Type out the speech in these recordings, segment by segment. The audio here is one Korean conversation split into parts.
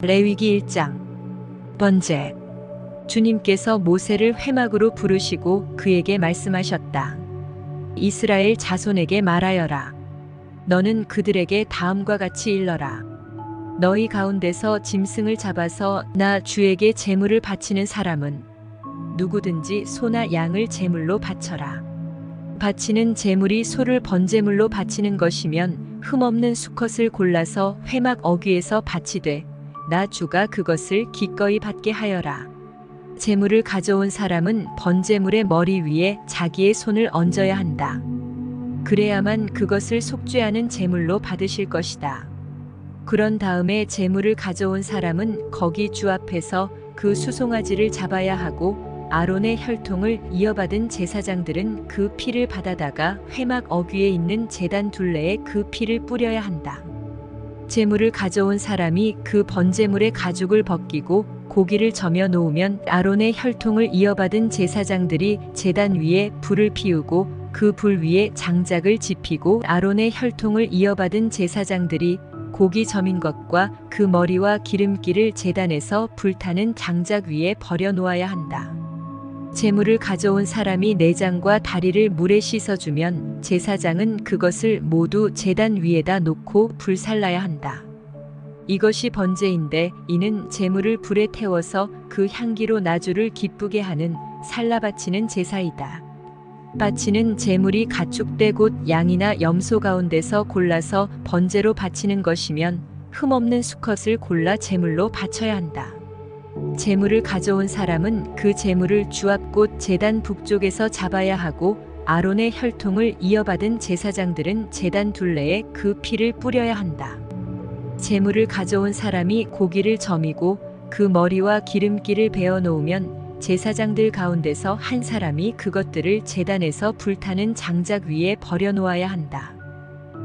레위기 1장 번째, 주님께서 모세를 회막으로 부르시고 그에게 말씀하셨다. 이스라엘 자손에게 말하여라. 너는 그들에게 다음과 같이 일러라. 너희 가운데서 짐승을 잡아서 나 주에게 제물을 바치는 사람은 누구든지 소나 양을 제물로 바쳐라. 바치는 제물이 소를 번제물로 바치는 것이면 흠없는 수컷을 골라서 회막 어귀에서 바치되 나 주가 그것을 기꺼이 받게 하여라. 제물을 가져온 사람은 번제물의 머리 위에 자기의 손을 얹어야 한다. 그래야만 그것을 속죄하는 제물로 받으실 것이다. 그런 다음에 제물을 가져온 사람은 거기 주 앞에서 그 수송아지를 잡아야 하고 아론의 혈통을 이어받은 제사장들은 그 피를 받아다가 회막 어귀에 있는 제단 둘레에 그 피를 뿌려야 한다. 제물을 가져온 사람이 그 번제물의 가죽을 벗기고 고기를 저며 놓으면 아론의 혈통을 이어받은 제사장들이 제단 위에 불을 피우고 그 불 위에 장작을 지피고 아론의 혈통을 이어받은 제사장들이 고기 저민 것과 그 머리와 기름기를 제단에서 불타는 장작 위에 버려 놓아야 한다. 제물을 가져온 사람이 내장과 다리를 물에 씻어주면 제사장은 그것을 모두 제단 위에다 놓고 불살라야 한다. 이것이 번제인데 이는 제물을 불에 태워서 그 향기로 나주를 기쁘게 하는 살라 바치는 제사이다. 바치는 제물이 가축대 곧 양이나 염소 가운데서 골라서 번제로 바치는 것이면 흠없는 수컷을 골라 제물로 바쳐야 한다. 제물을 가져온 사람은 그 제물을 주 앞 곧 제단 북쪽에서 잡아야 하고 아론의 혈통을 이어받은 제사장들은 제단 둘레에 그 피를 뿌려야 한다. 제물을 가져온 사람이 고기를 저미고 그 머리와 기름기를 베어 놓으면 제사장들 가운데서 한 사람이 그것들을 제단에서 불타는 장작 위에 버려 놓아야 한다.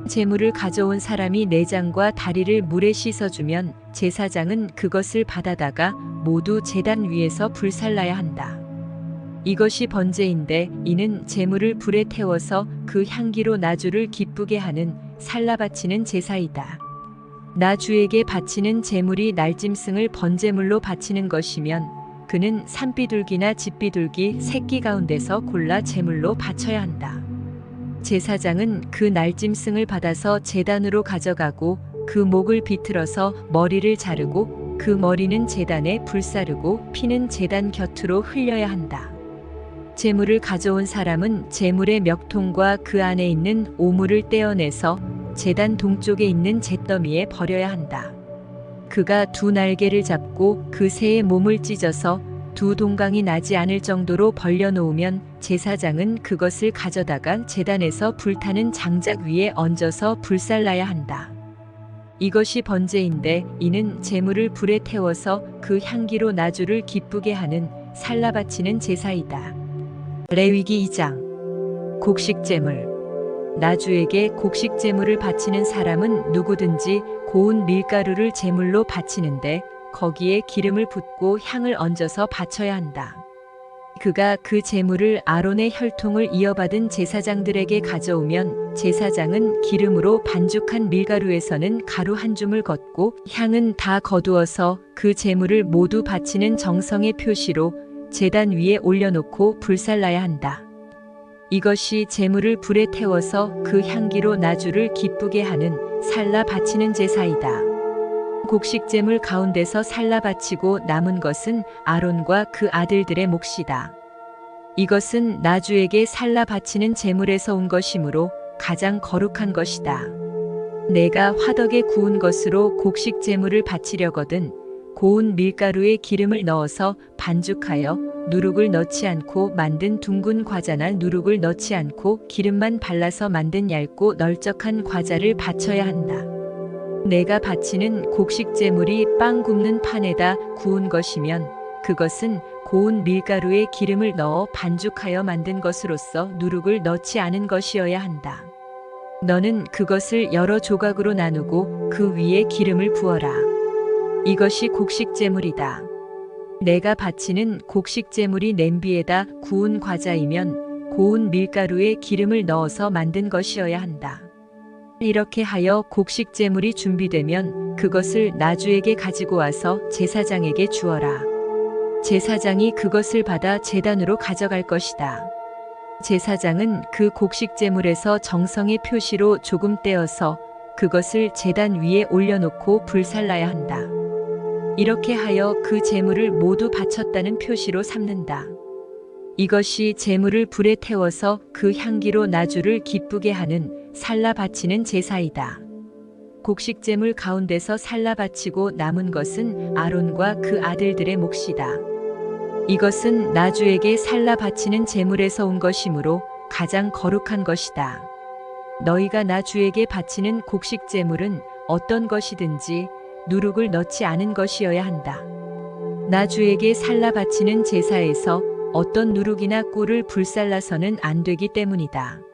제물을 가져온 사람이 내장과 다리를 물에 씻어주면 제사장은 그것을 받아다가 모두 제단 위에서 불살라야 한다. 이것이 번제인데 이는 제물을 불에 태워서 그 향기로 나주를 기쁘게 하는 살라 바치는 제사이다. 나 주에게 바치는 제물이 날짐승을 번제물로 바치는 것이면 그는 산비둘기나 집비둘기 새끼 가운데서 골라 제물로 바쳐야 한다. 제사장은 그 날짐승을 받아서 제단으로 가져가고 그 목을 비틀어서 머리를 자르고 그 머리는 제단에 불사르고 피는 제단 곁으로 흘려야 한다. 제물을 가져온 사람은 제물의 멱통과 그 안에 있는 오물을 떼어내서 제단 동쪽에 있는 잿더미에 버려야 한다. 그가 두 날개를 잡고 그 새의 몸을 찢어서 두 동강이 나지 않을 정도로 벌려놓으면 제사장은 그것을 가져다가 제단에서 불타는 장작 위에 얹어서 불살라야 한다. 이것이 번제인데 이는 제물을 불에 태워서 그 향기로 나주를 기쁘게 하는 살라 바치는 제사이다. 레위기 2장 곡식제물. 나주에게 곡식제물을 바치는 사람은 누구든지 고운 밀가루를 제물로 바치는데 거기에 기름을 붓고 향을 얹어서 바쳐야 한다. 그가 그 제물을 아론의 혈통을 이어받은 제사장들에게 가져오면 제사장은 기름으로 반죽한 밀가루에서는 가루 한 줌을 걷고 향은 다 거두어서 그 제물을 모두 바치는 정성의 표시로 제단 위에 올려놓고 불살라야 한다. 이것이 제물을 불에 태워서 그 향기로 나주를 기쁘게 하는 살라 바치는 제사이다. 곡식제물 가운데서 살라 바치고 남은 것은 아론과 그 아들들의 몫이다. 이것은 나주에게 살라 바치는 제물에서 온 것이므로 가장 거룩한 것이다. 내가 화덕에 구운 것으로 곡식제물을 바치려거든 고운 밀가루에 기름을 넣어서 반죽하여 누룩을 넣지 않고 만든 둥근 과자나 누룩을 넣지 않고 기름만 발라서 만든 얇고 널쩍한 과자를 바쳐야 한다. 내가 바치는 곡식제물이 빵 굽는 판에다 구운 것이면 그것은 고운 밀가루에 기름을 넣어 반죽하여 만든 것으로서 누룩을 넣지 않은 것이어야 한다. 너는 그것을 여러 조각으로 나누고 그 위에 기름을 부어라. 이것이 곡식제물이다. 내가 바치는 곡식제물이 냄비에다 구운 과자이면 고운 밀가루에 기름을 넣어서 만든 것이어야 한다. 이렇게 하여 곡식 제물이 준비되면 그것을 나주에게 가지고 와서 제사장에게 주어라. 제사장이 그것을 받아 제단으로 가져갈 것이다. 제사장은 그 곡식 제물에서 정성의 표시로 조금 떼어서 그것을 제단 위에 올려놓고 불살라야 한다. 이렇게 하여 그 제물을 모두 바쳤다는 표시로 삼는다. 이것이 제물을 불에 태워서 그 향기로 나주를 기쁘게 하는 살라 바치는 제사이다. 곡식 제물 가운데서 살라 바치고 남은 것은 아론과 그 아들들의 몫이다. 이것은 나주에게 살라 바치는 제물에서 온 것이므로 가장 거룩한 것이다. 너희가 나주에게 바치는 곡식 제물은 어떤 것이든지 누룩을 넣지 않은 것이어야 한다. 나주에게 살라 바치는 제사에서 어떤 누룩이나 꿀을 불살라서는 안 되기 때문이다.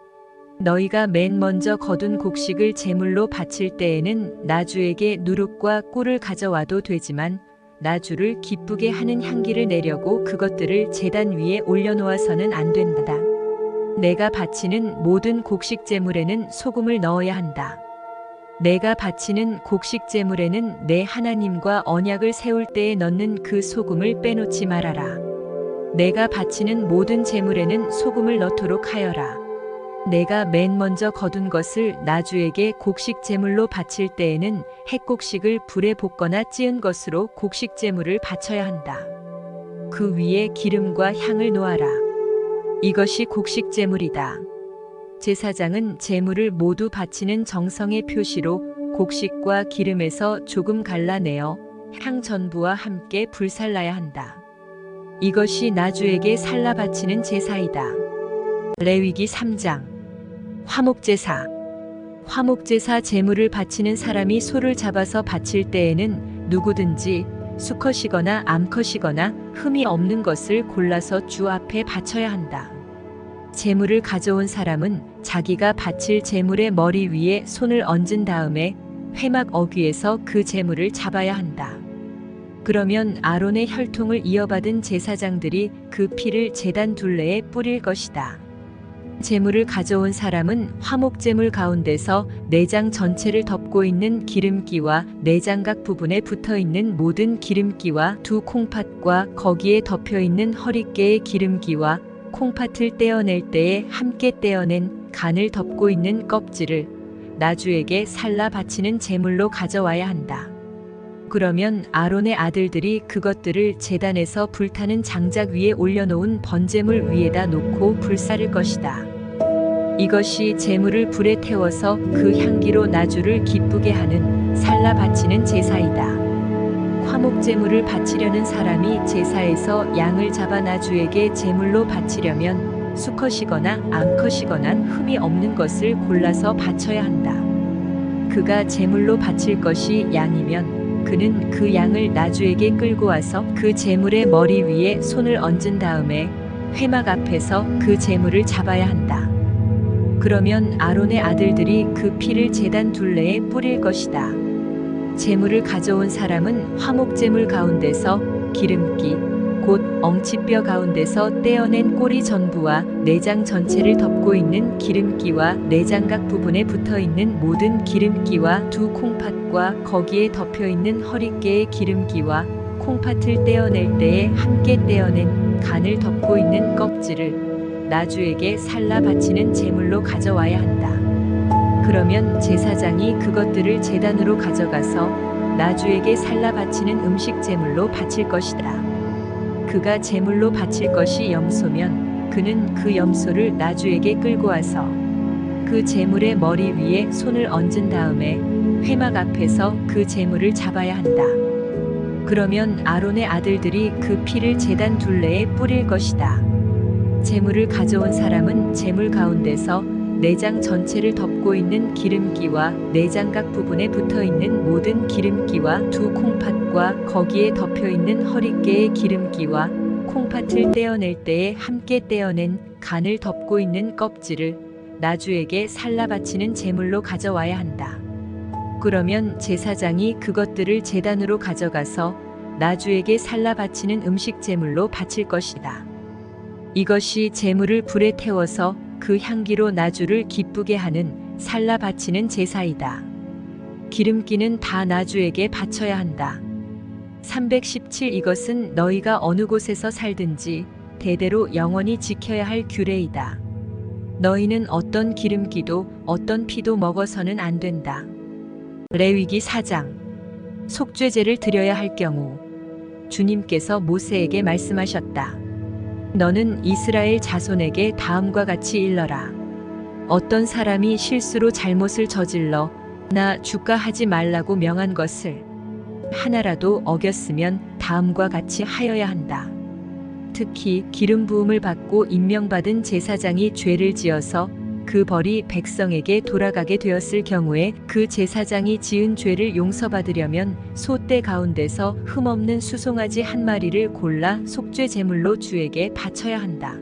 너희가 맨 먼저 거둔 곡식을 제물로 바칠 때에는 나주에게 누룩과 꿀을 가져와도 되지만 나주를 기쁘게 하는 향기를 내려고 그것들을 제단 위에 올려놓아서는 안 된다. 내가 바치는 모든 곡식 제물에는 소금을 넣어야 한다. 내가 바치는 곡식 제물에는 내 하나님과 언약을 세울 때에 넣는 그 소금을 빼놓지 말아라. 내가 바치는 모든 제물에는 소금을 넣도록 하여라. 내가 맨 먼저 거둔 것을 나주에게 곡식 제물로 바칠 때에는 햇곡식을 불에 볶거나 찌은 것으로 곡식 제물을 바쳐야 한다. 그 위에 기름과 향을 놓아라. 이것이 곡식 제물이다. 제사장은 제물을 모두 바치는 정성의 표시로 곡식과 기름에서 조금 갈라내어 향 전부와 함께 불살라야 한다. 이것이 나주에게 살라 바치는 제사이다. 레위기 3장 화목제사. 화목제사 제물을 바치는 사람이 소를 잡아서 바칠 때에는 누구든지 수컷이거나 암컷이거나 흠이 없는 것을 골라서 주 앞에 바쳐야 한다. 제물을 가져온 사람은 자기가 바칠 제물의 머리 위에 손을 얹은 다음에 회막 어귀에서 그 제물을 잡아야 한다. 그러면 아론의 혈통을 이어받은 제사장들이 그 피를 제단 둘레에 뿌릴 것이다. 제물을 가져온 사람은 화목제물 가운데서 내장 전체를 덮고 있는 기름기와 내장각 부분에 붙어있는 모든 기름기와 두 콩팥과 거기에 덮여있는 허리깨의 기름기와 콩팥을 떼어낼 때에 함께 떼어낸 간을 덮고 있는 껍질을 나주에게 살라 바치는 제물로 가져와야 한다. 그러면 아론의 아들들이 그것들을 제단에서 불타는 장작 위에 올려놓은 번제물 위에다 놓고 불사를 것이다. 이것이 제물을 불에 태워서 그 향기로 나주를 기쁘게 하는 살라 바치는 제사이다. 화목제물을 바치려는 사람이 제사에서 양을 잡아 나주에게 제물로 바치려면 수컷이거나 암컷이거나 흠이 없는 것을 골라서 바쳐야 한다. 그가 제물로 바칠 것이 양이면 그는 그 양을 나주에게 끌고 와서 그 제물의 머리 위에 손을 얹은 다음에 회막 앞에서 그 제물을 잡아야 한다. 그러면 아론의 아들들이 그 피를 제단 둘레에 뿌릴 것이다. 제물을 가져온 사람은 화목제물 가운데서 기름기, 곧 엉치뼈 가운데서 떼어낸 꼬리 전부와 내장 전체를 덮고 있는 기름기와 내장각 부분에 붙어있는 모든 기름기와 두 콩팥과 거기에 덮여있는 허리깨의 기름기와 콩팥을 떼어낼 때에 함께 떼어낸 간을 덮고 있는 껍질을 나주에게 살라 바치는 제물로 가져와야 한다. 그러면 제사장이 그것들을 제단으로 가져가서 나주에게 살라 바치는 음식 제물로 바칠 것이다. 그가 제물로 바칠 것이 염소면 그는 그 염소를 나주에게 끌고 와서 그 제물의 머리 위에 손을 얹은 다음에 회막 앞에서 그 제물을 잡아야 한다. 그러면 아론의 아들들이 그 피를 제단 둘레에 뿌릴 것이다. 제물을 가져온 사람은 제물 가운데서 내장 전체를 덮고 있는 기름기와 내장각 부분에 붙어있는 모든 기름기와 두 콩팥과 거기에 덮여있는 허리깨의 기름기와 콩팥을 떼어낼 때에 함께 떼어낸 간을 덮고 있는 껍질을 나주에게 살라 바치는 제물로 가져와야 한다. 그러면 제사장이 그것들을 제단으로 가져가서 나주에게 살라 바치는 음식 제물로 바칠 것이다. 이것이 제물을 불에 태워서 그 향기로 나주를 기쁘게 하는 살라 바치는 제사이다. 기름기는 다 나주에게 바쳐야 한다. 317 이것은 너희가 어느 곳에서 살든지 대대로 영원히 지켜야 할 규례이다. 너희는 어떤 기름기도 어떤 피도 먹어서는 안 된다. 레위기 4장. 속죄제를 드려야 할 경우 주님께서 모세에게 말씀하셨다. 너는 이스라엘 자손에게 다음과 같이 일러라. 어떤 사람이 실수로 잘못을 저질러 나 주가 하지 말라고 명한 것을 하나라도 어겼으면 다음과 같이 하여야 한다. 특히 기름 부음을 받고 임명받은 제사장이 죄를 지어서 그 벌이 백성에게 돌아가게 되었을 경우에 그 제사장이 지은 죄를 용서받으려면 소떼 가운데서 흠없는 수송아지 한 마리를 골라 속죄 제물로 주에게 바쳐야 한다.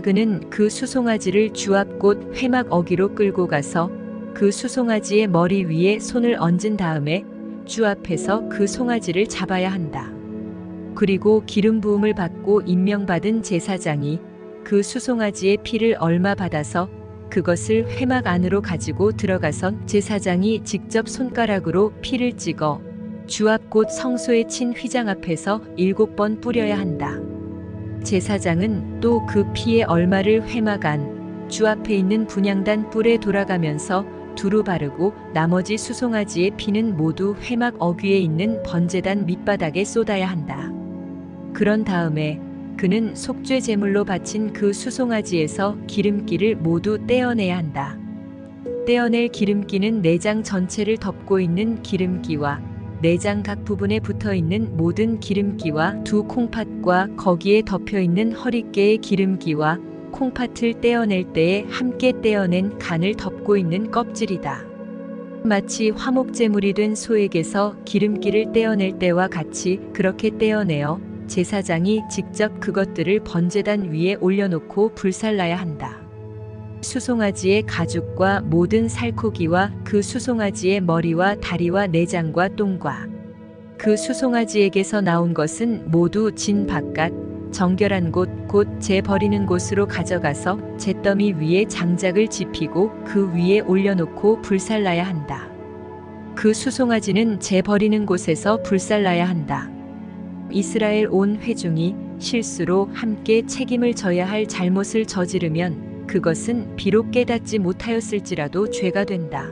그는 그 수송아지를 주 앞 곧 회막 어기로 끌고 가서 그 수송아지의 머리 위에 손을 얹은 다음에 주 앞에서 그 송아지를 잡아야 한다. 그리고 기름 부음을 받고 임명받은 제사장이 그 수송아지의 피를 얼마 받아서 그것을 회막 안으로 가지고 들어가선 제사장이 직접 손가락으로 피를 찍어 주 앞 곧 성소에 친 휘장 앞에서 7번 뿌려야 한다. 제사장은 또 그 피의 얼마를 회막 안 주 앞에 있는 분향단 뿔에 돌아가면서 두루 바르고 나머지 수송아지의 피는 모두 회막 어귀에 있는 번제단 밑바닥에 쏟아야 한다. 그런 다음에 그는 속죄 제물로 바친 그 수송아지에서 기름기를 모두 떼어내야 한다. 떼어낼 기름기는 내장 전체를 덮고 있는 기름기와 내장 각 부분에 붙어 있는 모든 기름기와 두 콩팥과 거기에 덮여 있는 허리깨의 기름기와 콩팥을 떼어낼 때에 함께 떼어낸 간을 덮고 있는 껍질이다. 마치 화목제물이 된 소에게서 기름기를 떼어낼 때와 같이 그렇게 떼어내어 제사장이 직접 그것들을 번제단 위에 올려놓고 불살라야 한다. 수송아지의 가죽과 모든 살코기와 그 수송아지의 머리와 다리와 내장과 똥과 그 수송아지에게서 나온 것은 모두 진 바깥 정결한 곳 곧 재 버리는 곳으로 가져가서 잿더미 위에 장작을 지피고 그 위에 올려놓고 불살라야 한다. 그 수송아지는 재 버리는 곳에서 불살라야 한다. 이스라엘 온 회중이 실수로 함께 책임을 져야 할 잘못을 저지르면 그것은 비록 깨닫지 못하였을지라도 죄가 된다.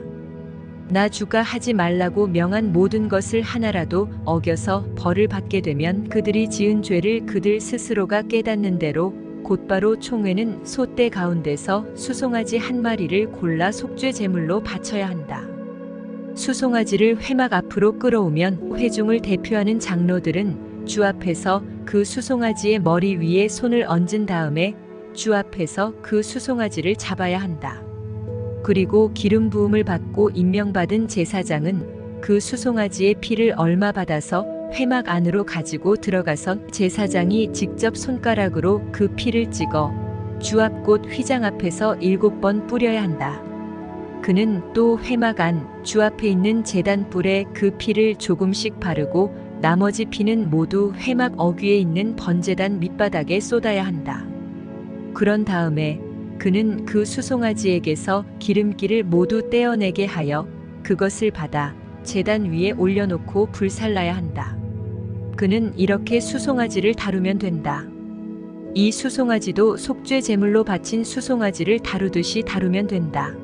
나 주가 하지 말라고 명한 모든 것을 하나라도 어겨서 벌을 받게 되면 그들이 지은 죄를 그들 스스로가 깨닫는 대로 곧바로 총회는 소떼 가운데서 수송아지 한 마리를 골라 속죄 제물로 바쳐야 한다. 수송아지를 회막 앞으로 끌어오면 회중을 대표하는 장로들은 주 앞에서 그 수송아지의 머리 위에 손을 얹은 다음에 주 앞에서 그 수송아지를 잡아야 한다. 그리고 기름 부음을 받고 임명받은 제사장은 그 수송아지의 피를 얼마 받아서 회막 안으로 가지고 들어가서 제사장이 직접 손가락으로 그 피를 찍어 주 앞 곧 휘장 앞에서 7번 뿌려야 한다. 그는 또 회막 안 주 앞에 있는 제단 뿔에 그 피를 조금씩 바르고 나머지 피는 모두 회막 어귀에 있는 번제단 밑바닥에 쏟아야 한다. 그런 다음에 그는 그 수송아지에게서 기름기를 모두 떼어내게 하여 그것을 받아 제단 위에 올려놓고 불살라야 한다. 그는 이렇게 수송아지를 다루면 된다. 이 수송아지도 속죄 제물로 바친 수송아지를 다루듯이 다루면 된다.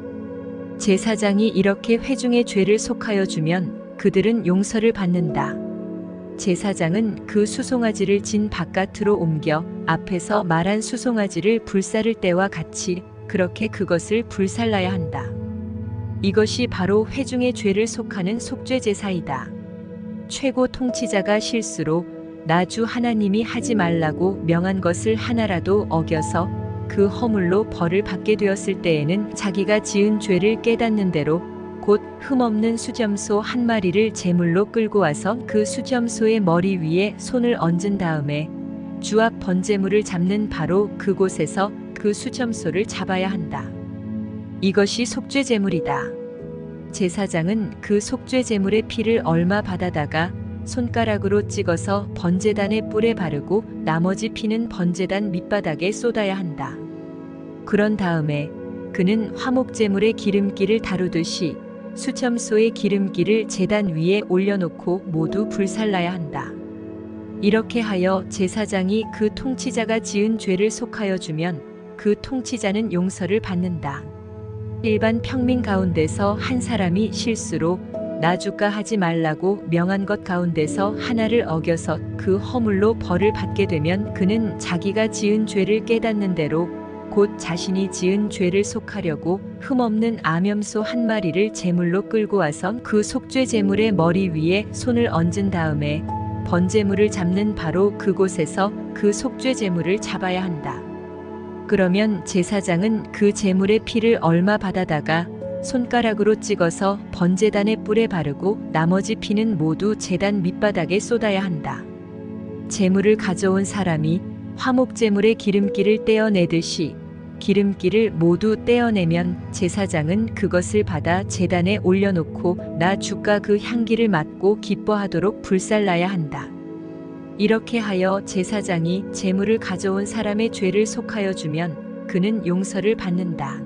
제사장이 이렇게 회중의 죄를 속하여 주면 그들은 용서를 받는다. 제사장은 그 수송아지를 진 바깥으로 옮겨 앞에서 말한 수송아지를 불사를 때와 같이 그렇게 그것을 불살라야 한다. 이것이 바로 회중의 죄를 속하는 속죄 제사이다. 최고 통치자가 실수로 나 주 하나님이 하지 말라고 명한 것을 하나라도 어겨서 그 허물로 벌을 받게 되었을 때에는 자기가 지은 죄를 깨닫는 대로 곧 흠없는 수점소 한 마리를 제물로 끌고 와서 그 수점소의 머리 위에 손을 얹은 다음에 주 앞 번제물을 잡는 바로 그곳에서 그 수점소를 잡아야 한다. 이것이 속죄 제물이다. 제사장은 그 속죄 제물의 피를 얼마 받아다가 손가락으로 찍어서 번제단의 뿔에 바르고 나머지 피는 번제단 밑바닥에 쏟아야 한다. 그런 다음에 그는 화목제물의 기름기를 다루듯이 수첨소의 기름기를 제단 위에 올려놓고 모두 불살라야 한다. 이렇게 하여 제사장이 그 통치자가 지은 죄를 속하여 주면 그 통치자는 용서를 받는다. 일반 평민 가운데서 한 사람이 실수로 나주가 하지 말라고 명한 것 가운데서 하나를 어겨서 그 허물로 벌을 받게 되면 그는 자기가 지은 죄를 깨닫는 대로 곧 자신이 지은 죄를 속하려고 흠없는 암염소 한 마리를 제물로 끌고 와서 그 속죄 제물의 머리 위에 손을 얹은 다음에 번제물을 잡는 바로 그곳에서 그 속죄 제물을 잡아야 한다. 그러면 제사장은 그 제물의 피를 얼마 받아다가 손가락으로 찍어서 번제단의 뿔에 바르고 나머지 피는 모두 제단 밑바닥에 쏟아야 한다. 제물을 가져온 사람이 화목제물의 기름기를 떼어내듯이 기름기를 모두 떼어내면 제사장은 그것을 받아 제단에 올려놓고 나 주가 그 향기를 맡고 기뻐하도록 불살라야 한다. 이렇게 하여 제사장이 제물을 가져온 사람의 죄를 속하여 주면 그는 용서를 받는다.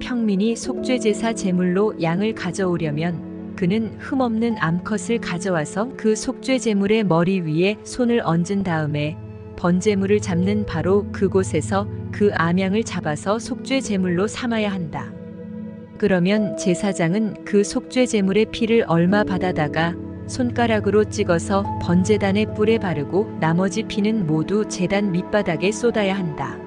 평민이 속죄제사 제물로 양을 가져오려면 그는 흠없는 암컷을 가져와서 그 속죄 제물의 머리 위에 손을 얹은 다음에 번제물을 잡는 바로 그곳에서 그 암양을 잡아서 속죄 제물로 삼아야 한다. 그러면 제사장은 그 속죄 제물의 피를 얼마 받아다가 손가락으로 찍어서 번제단의 뿔에 바르고 나머지 피는 모두 제단 밑바닥에 쏟아야 한다.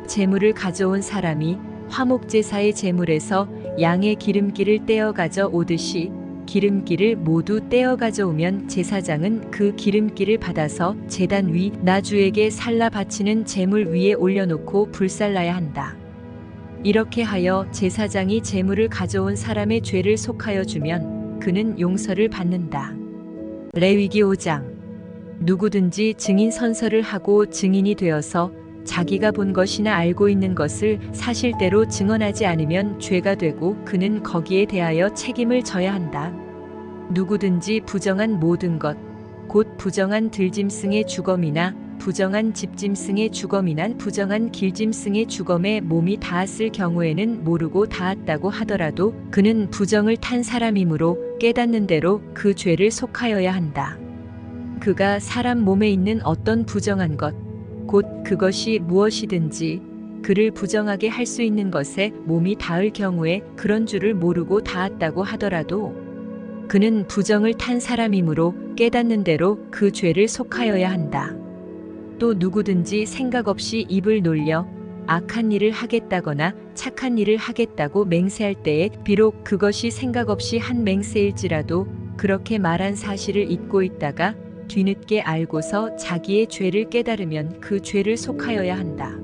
제물을 가져온 사람이 화목제사의 제물에서 양의 기름기를 떼어 가져오듯이 기름기를 모두 떼어 가져오면 제사장은 그 기름기를 받아서 제단 위 나주에게 살라 바치는 제물 위에 올려놓고 불살라야 한다. 이렇게 하여 제사장이 제물을 가져온 사람의 죄를 속하여 주면 그는 용서를 받는다. 레위기 5장. 누구든지 증인 선서를 하고 증인이 되어서 자기가 본 것이나 알고 있는 것을 사실대로 증언하지 않으면 죄가 되고 그는 거기에 대하여 책임을 져야 한다. 누구든지 부정한 모든 것, 곧 부정한 들짐승의 주검이나 부정한 집짐승의 주검이나 부정한 길짐승의 주검에 몸이 닿았을 경우에는 모르고 닿았다고 하더라도 그는 부정을 탄 사람이므로 깨닫는 대로 그 죄를 속하여야 한다. 그가 사람 몸에 있는 어떤 부정한 것, 곧 그것이 무엇이든지 그를 부정하게 할 수 있는 것에 몸이 닿을 경우에 그런 줄을 모르고 닿았다고 하더라도 그는 부정을 탄 사람이므로 깨닫는 대로 그 죄를 속하여야 한다. 또 누구든지 생각 없이 입을 놀려 악한 일을 하겠다거나 착한 일을 하겠다고 맹세할 때에 비록 그것이 생각 없이 한 맹세일지라도 그렇게 말한 사실을 잊고 있다가 뒤늦게 알고서 자기의 죄를 깨달으면 그 죄를 속하여야 한다.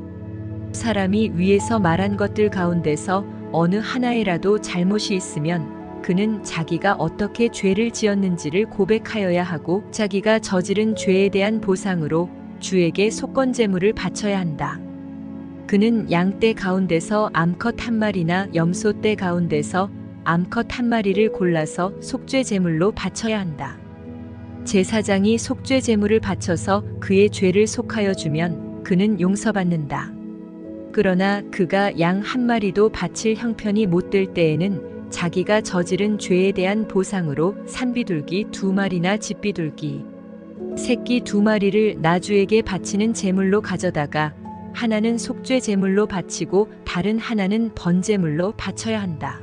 사람이 위에서 말한 것들 가운데서 어느 하나에라도 잘못이 있으면 그는 자기가 어떻게 죄를 지었는지를 고백하여야 하고 자기가 저지른 죄에 대한 보상으로 주에게 속건제물을 바쳐야 한다. 그는 양떼 가운데서 암컷 한 마리나 염소떼 가운데서 암컷 한 마리를 골라서 속죄 제물로 바쳐야 한다. 제사장이 속죄 제물을 바쳐서 그의 죄를 속하여 주면 그는 용서받는다. 그러나 그가 양 한 마리도 바칠 형편이 못 될 때에는 자기가 저지른 죄에 대한 보상으로 산비둘기 2마리나 집비둘기 새끼 2마리를 나주에게 바치는 제물로 가져다가 하나는 속죄 제물로 바치고 다른 하나는 번제물로 바쳐야 한다.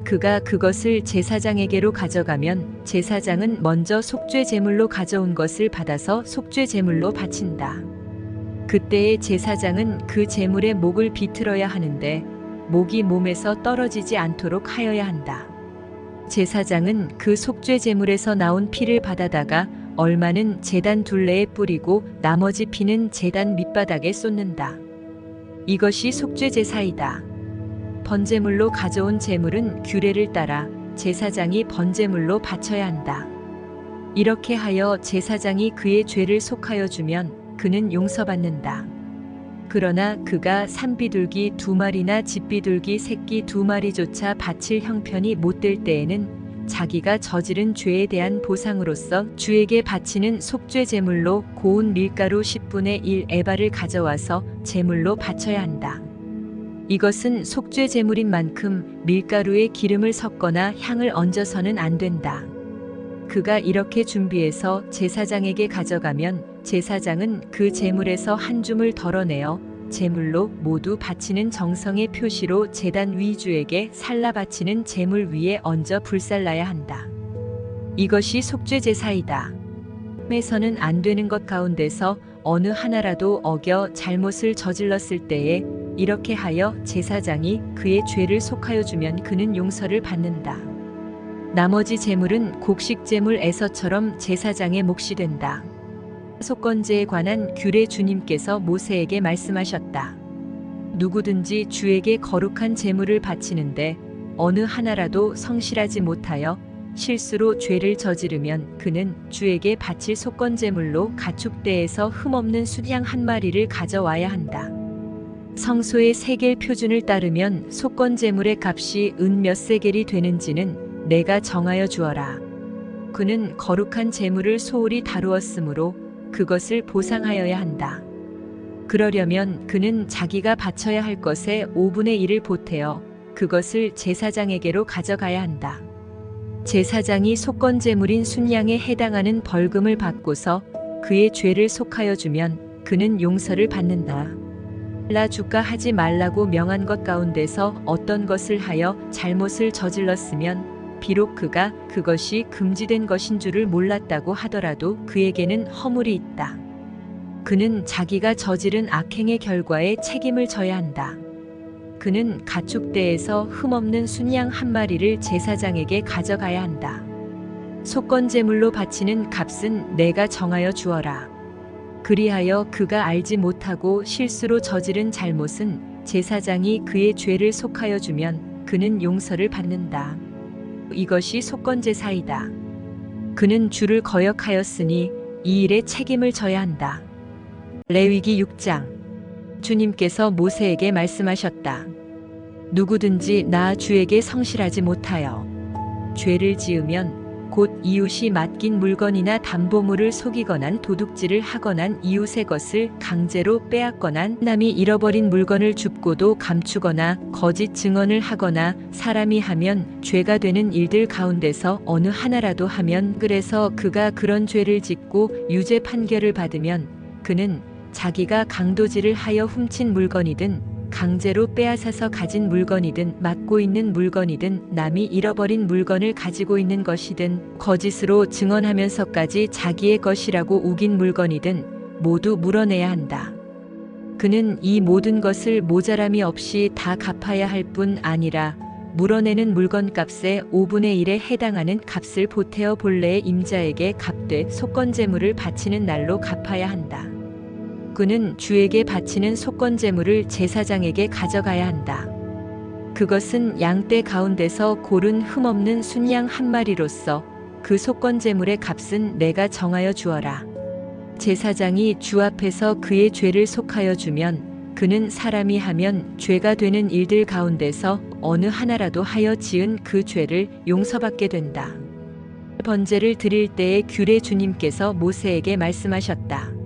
그가 그것을 제사장에게로 가져가면 제사장은 먼저 속죄 제물로 가져온 것을 받아서 속죄 제물로 바친다. 그때의 제사장은 그 제물의 목을 비틀어야 하는데 목이 몸에서 떨어지지 않도록 하여야 한다. 제사장은 그 속죄 제물에서 나온 피를 받아다가 얼마는 제단 둘레에 뿌리고 나머지 피는 제단 밑바닥에 쏟는다. 이것이 속죄 제사이다. 번제물로 가져온 제물은 규례를 따라 제사장이 번제물로 바쳐야 한다. 이렇게 하여 제사장이 그의 죄를 속하여 주면 그는 용서받는다. 그러나 그가 산비둘기 2마리나 집비둘기 새끼 2마리조차 바칠 형편이 못 될 때에는 자기가 저지른 죄에 대한 보상으로서 주에게 바치는 속죄 제물로 고운 밀가루 10분의 1 에바를 가져와서 제물로 바쳐야 한다. 이것은 속죄 제물인 만큼 밀가루에 기름을 섞거나 향을 얹어서는 안 된다. 그가 이렇게 준비해서 제사장에게 가져가면 제사장은 그 제물에서 한 줌을 덜어내어 제물로 모두 바치는 정성의 표시로 제단 위주에게 살라 바치는 제물 위에 얹어 불살라야 한다. 이것이 속죄 제사이다. 에서는 안 되는 것 가운데서 어느 하나라도 어겨 잘못을 저질렀을 때에 이렇게 하여 제사장이 그의 죄를 속하여 주면 그는 용서를 받는다. 나머지 제물은 곡식 제물 에서처럼 제사장의 몫이 된다. 속건제에 관한 규례 주님께서 모세에게 말씀하셨다. 누구든지 주에게 거룩한 제물을 바치는데 어느 하나라도 성실하지 못하여 실수로 죄를 저지르면 그는 주에게 바칠 속건제물로 가축대에서 흠없는 순양 한 마리를 가져와야 한다. 성소의 세겔 표준을 따르면 속건제물의 값이 은 몇 세겔이 되는지는 내가 정하여 주어라. 그는 거룩한 제물을 소홀히 다루었으므로 그것을 보상하여야 한다. 그러려면 그는 자기가 바쳐야 할 것의 5분의 1을 보태어 그것을 제사장에게로 가져가야 한다. 제사장이 속건제물인 순양에 해당하는 벌금을 받고서 그의 죄를 속하여 주면 그는 용서를 받는다. 라 주가 하지 말라고 명한 것 가운데서 어떤 것을 하여 잘못을 저질렀으면 비록 그가 그것이 금지된 것인 줄을 몰랐다고 하더라도 그에게는 허물이 있다. 그는 자기가 저지른 악행의 결과에 책임을 져야 한다. 그는 가축대에서 흠없는 순양 한 마리를 제사장에게 가져가야 한다. 속건제물로 바치는 값은 내가 정하여 주어라. 그리하여 그가 알지 못하고 실수로 저지른 잘못은 제사장이 그의 죄를 속하여 주면 그는 용서를 받는다. 이것이 속건제사이다. 그는 주를 거역하였으니 이 일에 책임을 져야 한다. 레위기 6장. 주님께서 모세에게 말씀하셨다. 누구든지 나 주에게 성실하지 못하여 죄를 지으면 곧 이웃이 맡긴 물건이나 담보물을 속이거나 도둑질을 하거나 이웃의 것을 강제로 빼앗거나 남이 잃어버린 물건을 줍고도 감추거나 거짓 증언을 하거나 사람이 하면 죄가 되는 일들 가운데서 어느 하나라도 하면 그래서 그가 그런 죄를 짓고 유죄 판결을 받으면 그는 자기가 강도질을 하여 훔친 물건이든 강제로 빼앗아서 가진 물건이든 맡고 있는 물건이든 남이 잃어버린 물건을 가지고 있는 것이든 거짓으로 증언하면서까지 자기의 것이라고 우긴 물건이든 모두 물어내야 한다. 그는 이 모든 것을 모자람이 없이 다 갚아야 할 뿐 아니라 물어내는 물건값의 5분의 1에 해당하는 값을 보태어 본래의 임자에게 갚되 속건제물을 바치는 날로 갚아야 한다. 그는 주에게 바치는 속건제물을 제사장에게 가져가야 한다. 그것은 양떼 가운데서 고른 흠없는 순양 한 마리로서 그 속건제물의 값은 내가 정하여 주어라. 제사장이 주 앞에서 그의 죄를 속하여 주면 그는 사람이 하면 죄가 되는 일들 가운데서 어느 하나라도 하여 지은 그 죄를 용서받게 된다. 번제를 드릴 때에 규례 주님께서 모세에게 말씀하셨다.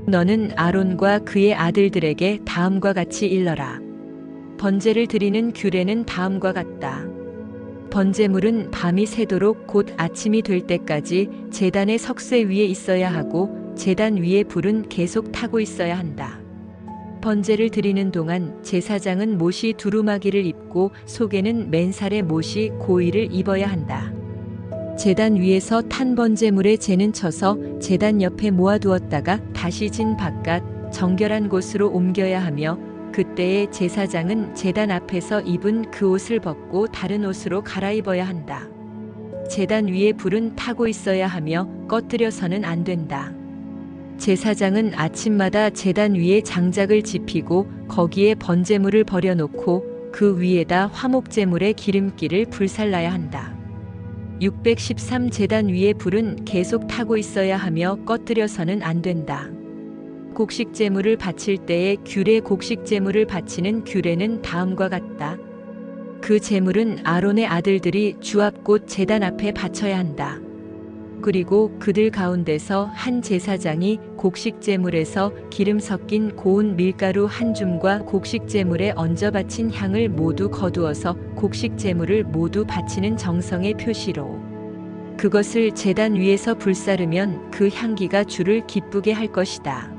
너는 아론과 그의 아들들에게 다음과 같이 일러라. 번제를 드리는 규례는 다음과 같다. 번제물은 밤이 새도록 곧 아침이 될 때까지 제단의 석쇠 위에 있어야 하고 제단 위에 불은 계속 타고 있어야 한다. 번제를 드리는 동안 제사장은 못이 두루마기를 입고 속에는 맨살의 못이 고이를 입어야 한다. 제단 위에서 탄 번제물의 재는 쳐서 제단 옆에 모아두었다가 다시 진 바깥 정결한 곳으로 옮겨야 하며 그때의 제사장은 제단 앞에서 입은 그 옷을 벗고 다른 옷으로 갈아입어야 한다. 제단 위에 불은 타고 있어야 하며 꺼뜨려서는 안 된다. 제사장은 아침마다 제단 위에 장작을 지피고 거기에 번제물을 버려놓고 그 위에다 화목제물의 기름기를 불살라야 한다. 613 제단 위에 불은 계속 타고 있어야 하며 꺼뜨려서는 안 된다. 곡식제물을 바칠 때에 규례 곡식제물을 바치는 규례는 다음과 같다. 그 제물은 아론의 아들들이 주 앞 곧 제단 앞에 바쳐야 한다. 그리고 그들 가운데서 한 제사장이 곡식 제물에서 기름 섞인 고운 밀가루 한 줌과 곡식 제물에 얹어 바친 향을 모두 거두어서 곡식 제물을 모두 바치는 정성의 표시로 그것을 제단 위에서 불사르면 그 향기가 주를 기쁘게 할 것이다.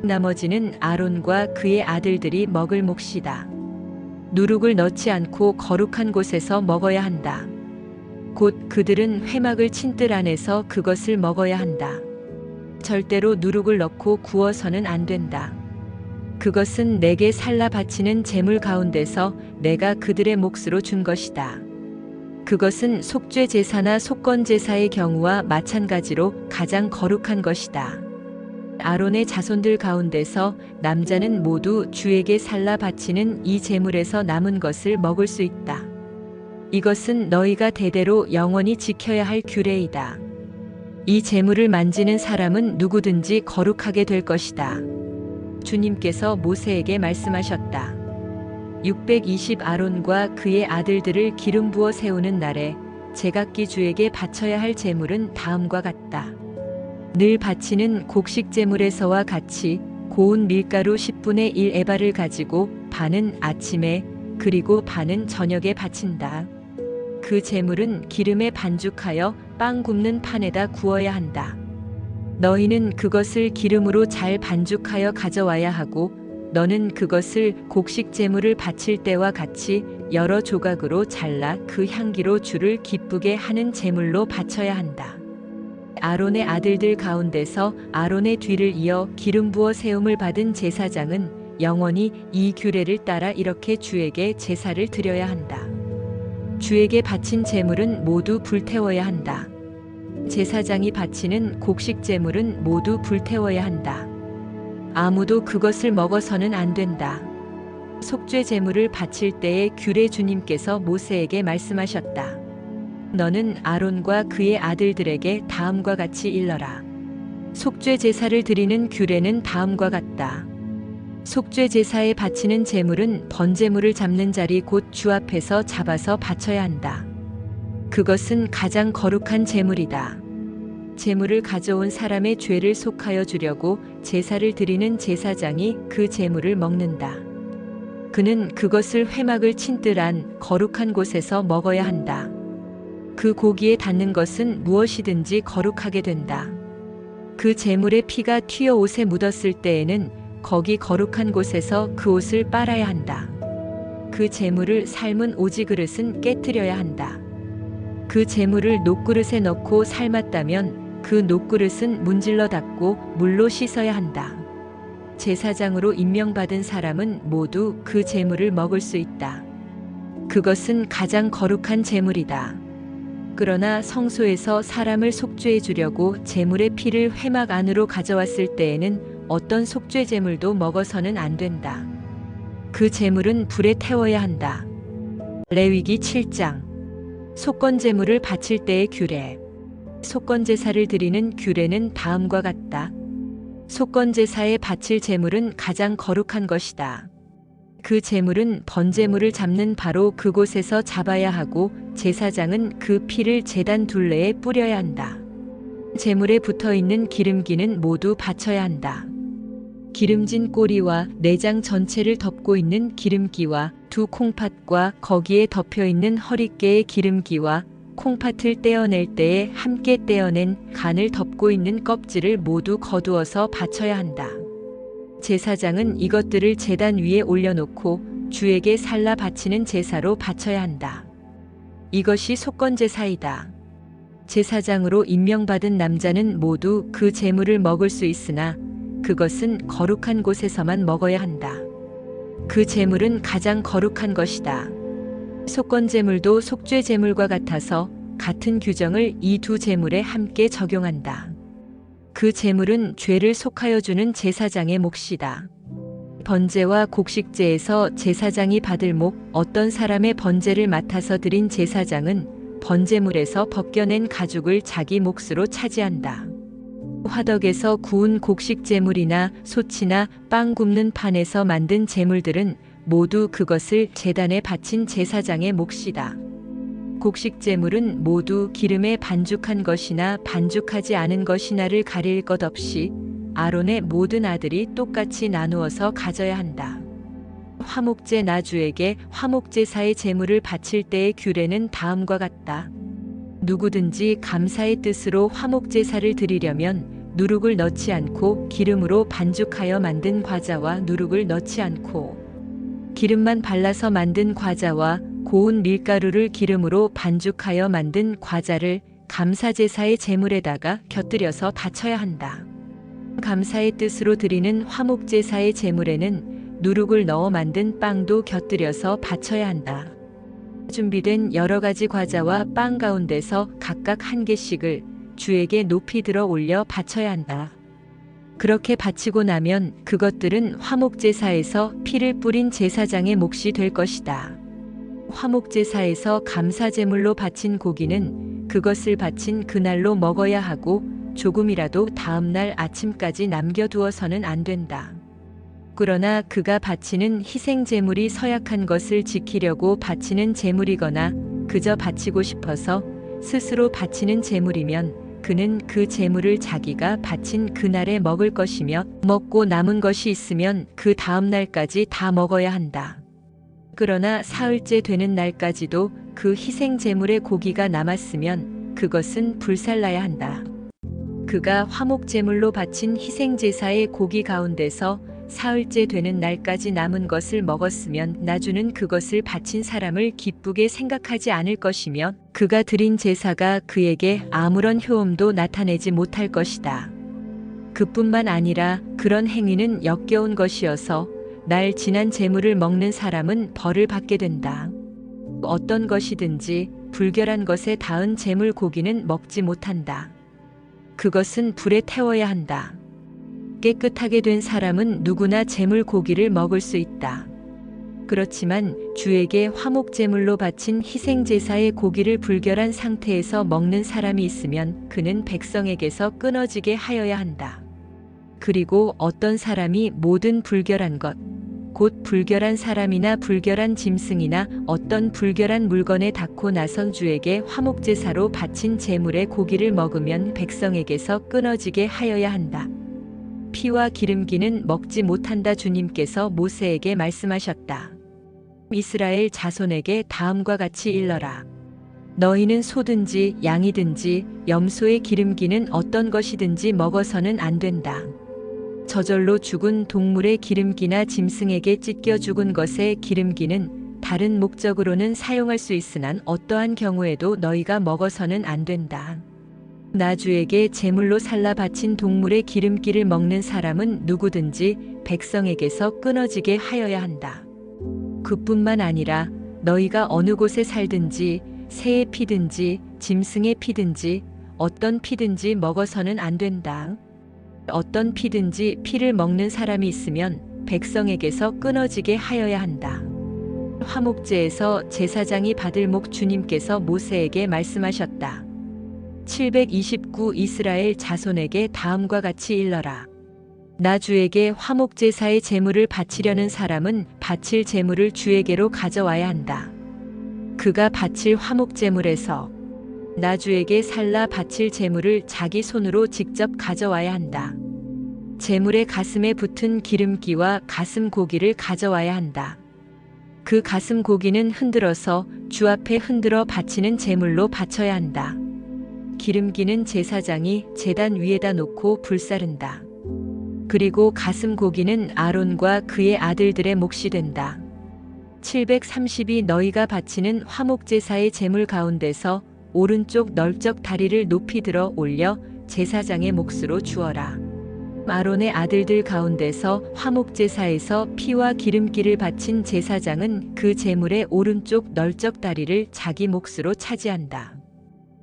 나머지는 아론과 그의 아들들이 먹을 몫이다. 누룩을 넣지 않고 거룩한 곳에서 먹어야 한다. 곧 그들은 회막을 친 뜰 안에서 그것을 먹어야 한다. 절대로 누룩을 넣고 구워서는 안 된다. 그것은 내게 살라 바치는 제물 가운데서 내가 그들의 몫으로 준 것이다. 그것은 속죄 제사나 속건 제사의 경우와 마찬가지로 가장 거룩한 것이다. 아론의 자손들 가운데서 남자는 모두 주에게 살라 바치는 이 제물에서 남은 것을 먹을 수 있다. 이것은 너희가 대대로 영원히 지켜야 할 규례이다. 이 제물을 만지는 사람은 누구든지 거룩하게 될 것이다. 주님께서 모세에게 말씀하셨다. 620 아론과 그의 아들들을 기름 부어 세우는 날에 제각기 주에게 바쳐야 할 제물은 다음과 같다. 늘 바치는 곡식 제물에서와 같이 고운 밀가루 10분의 1 에바를 가지고 반은 아침에 그리고 반은 저녁에 바친다. 그 제물은 기름에 반죽하여 빵 굽는 판에다 구워야 한다. 너희는 그것을 기름으로 잘 반죽하여 가져와야 하고 너는 그것을 곡식 제물을 바칠 때와 같이 여러 조각으로 잘라 그 향기로 주를 기쁘게 하는 제물로 바쳐야 한다. 아론의 아들들 가운데서 아론의 뒤를 이어 기름 부어 세움을 받은 제사장은 영원히 이 규례를 따라 이렇게 주에게 제사를 드려야 한다. 주에게 바친 제물은 모두 불태워야 한다. 제사장이 바치는 곡식 제물은 모두 불태워야 한다. 아무도 그것을 먹어서는 안 된다. 속죄 제물을 바칠 때에 규례 주님께서 모세에게 말씀하셨다. 너는 아론과 그의 아들들에게 다음과 같이 일러라. 속죄 제사를 드리는 규례는 다음과 같다. 속죄 제사에 바치는 제물은 번제물을 잡는 자리 곧 주 앞에서 잡아서 바쳐야 한다. 그것은 가장 거룩한 제물이다. 제물을 가져온 사람의 죄를 속하여 주려고 제사를 드리는 제사장이 그 제물을 먹는다. 그는 그것을 회막을 친 뜰 안 거룩한 곳에서 먹어야 한다. 그 고기에 닿는 것은 무엇이든지 거룩하게 된다. 그 제물의 피가 튀어 옷에 묻었을 때에는 거기 거룩한 곳에서 그 옷을 빨아야 한다. 그 제물을 삶은 오지 그릇은 깨뜨려야 한다. 그 제물을 녹그릇에 넣고 삶았다면 그 녹그릇은 문질러 닦고 물로 씻어야 한다. 제사장으로 임명받은 사람은 모두 그 제물을 먹을 수 있다. 그것은 가장 거룩한 제물이다. 그러나 성소에서 사람을 속죄해 주려고 제물의 피를 회막 안으로 가져왔을 때에는 어떤 속죄 제물도 먹어서는 안 된다. 그 제물은 불에 태워야 한다. 레위기 7장 속건 제물을 바칠 때의 규례. 속건 제사를 드리는 규례는 다음과 같다. 속건 제사에 바칠 제물은 가장 거룩한 것이다. 그 제물은 번제물을 잡는 바로 그곳에서 잡아야 하고 제사장은 그 피를 제단 둘레에 뿌려야 한다. 제물에 붙어 있는 기름기는 모두 바쳐야 한다. 기름진 꼬리와 내장 전체를 덮고 있는 기름기와 두 콩팥과 거기에 덮여 있는 허리깨의 기름기와 콩팥을 떼어낼 때에 함께 떼어낸 간을 덮고 있는 껍질을 모두 거두어서 바쳐야 한다. 제사장은 이것들을 제단 위에 올려놓고 주에게 살라 바치는 제사로 바쳐야 한다. 이것이 속건 제사이다. 제사장으로 임명받은 남자는 모두 그 제물을 먹을 수 있으나 그것은 거룩한 곳에서만 먹어야 한다. 그 제물은 가장 거룩한 것이다. 속건 제물도 속죄 제물과 같아서 같은 규정을 이 두 제물에 함께 적용한다. 그 제물은 죄를 속하여 주는 제사장의 몫이다. 번제와 곡식제에서 제사장이 받을 목, 어떤 사람의 번제를 맡아서 드린 제사장은 번제물에서 벗겨낸 가죽을 자기 몫으로 차지한다. 화덕에서 구운 곡식 제물이나 소치나 빵 굽는 판에서 만든 제물들은 모두 그것을 제단에 바친 제사장의 몫이다. 곡식 제물은 모두 기름에 반죽한 것이나 반죽하지 않은 것이나를 가릴 것 없이 아론의 모든 아들이 똑같이 나누어서 가져야 한다. 화목제 나주에게 화목제사의 제물을 바칠 때의 규례는 다음과 같다. 누구든지 감사의 뜻으로 화목제사를 드리려면 누룩을 넣지 않고 기름으로 반죽하여 만든 과자와 누룩을 넣지 않고 기름만 발라서 만든 과자와 고운 밀가루를 기름으로 반죽하여 만든 과자를 감사제사의 제물에다가 곁들여서 바쳐야 한다. 감사의 뜻으로 드리는 화목제사의 제물에는 누룩을 넣어 만든 빵도 곁들여서 바쳐야 한다. 준비된 여러 가지 과자와 빵 가운데서 각각 한 개씩을 주에게 높이 들어 올려 바쳐야 한다. 그렇게 바치고 나면 그것들은 화목제사에서 피를 뿌린 제사장의 몫이 될 것이다. 화목제사에서 감사제물로 바친 고기는 그것을 바친 그날로 먹어야 하고 조금이라도 다음날 아침까지 남겨두어서는 안 된다. 그러나 그가 바치는 희생제물이 서약한 것을 지키려고 바치는 제물이거나 그저 바치고 싶어서 스스로 바치는 제물이면 그는 그 제물을 자기가 바친 그날에 먹을 것이며 먹고 남은 것이 있으면 그 다음 날까지 다 먹어야 한다. 그러나 사흘째 되는 날까지도 그 희생제물의 고기가 남았으면 그것은 불살라야 한다. 그가 화목제물로 바친 희생제사의 고기 가운데서 사흘째 되는 날까지 남은 것을 먹었으면 나주는 그것을 바친 사람을 기쁘게 생각하지 않을 것이며 그가 드린 제사가 그에게 아무런 효험도 나타내지 못할 것이다. 그뿐만 아니라 그런 행위는 역겨운 것이어서 날 지난 제물을 먹는 사람은 벌을 받게 된다. 어떤 것이든지 불결한 것에 닿은 제물 고기는 먹지 못한다. 그것은 불에 태워야 한다. 깨끗하게 된 사람은 누구나 제물 고기를 먹을 수 있다. 그렇지만 주에게 화목제물로 바친 희생제사의 고기를 불결한 상태에서 먹는 사람이 있으면 그는 백성에게서 끊어지게 하여야 한다. 그리고 어떤 사람이 모든 불결한 것, 곧 불결한 사람이나 불결한 짐승이나 어떤 불결한 물건에 닿고 나선 주에게 화목제사로 바친 제물의 고기를 먹으면 백성에게서 끊어지게 하여야 한다. 피와 기름기는 먹지 못한다. 주님께서 모세에게 말씀하셨다. 이스라엘 자손에게 다음과 같이 일러라. 너희는 소든지 양이든지 염소의 기름기는 어떤 것이든지 먹어서는 안 된다. 저절로 죽은 동물의 기름기나 짐승에게 찢겨 죽은 것의 기름기는 다른 목적으로는 사용할 수 있으나 어떠한 경우에도 너희가 먹어서는 안 된다. 나주에게 제물로 살라 바친 동물의 기름기를 먹는 사람은 누구든지 백성에게서 끊어지게 하여야 한다. 그뿐만 아니라 너희가 어느 곳에 살든지 새의 피든지 짐승의 피든지 어떤 피든지 먹어서는 안 된다. 어떤 피든지 피를 먹는 사람이 있으면 백성에게서 끊어지게 하여야 한다. 화목제에서 제사장이 받을 목. 주님께서 모세에게 말씀하셨다. 729 이스라엘 자손에게 다음과 같이 일러라. 나 주에게 화목제사의 제물을 바치려는 사람은 바칠 제물을 주에게로 가져와야 한다. 그가 바칠 화목제물에서 나 주에게 살라 바칠 제물을 자기 손으로 직접 가져와야 한다. 제물의 가슴에 붙은 기름기와 가슴 고기를 가져와야 한다. 그 가슴 고기는 흔들어서 주 앞에 흔들어 바치는 제물로 바쳐야 한다. 기름기는 제사장이 제단 위에다 놓고 불사른다. 그리고 가슴 고기는 아론과 그의 아들들의 몫이 된다. 730이 너희가 바치는 화목제사의 제물 가운데서 오른쪽 널쩍 다리를 높이 들어 올려 제사장의 몫으로 주어라. 아론의 아들들 가운데서 화목제사에서 피와 기름기를 바친 제사장은 그 제물의 오른쪽 널쩍 다리를 자기 몫으로 차지한다.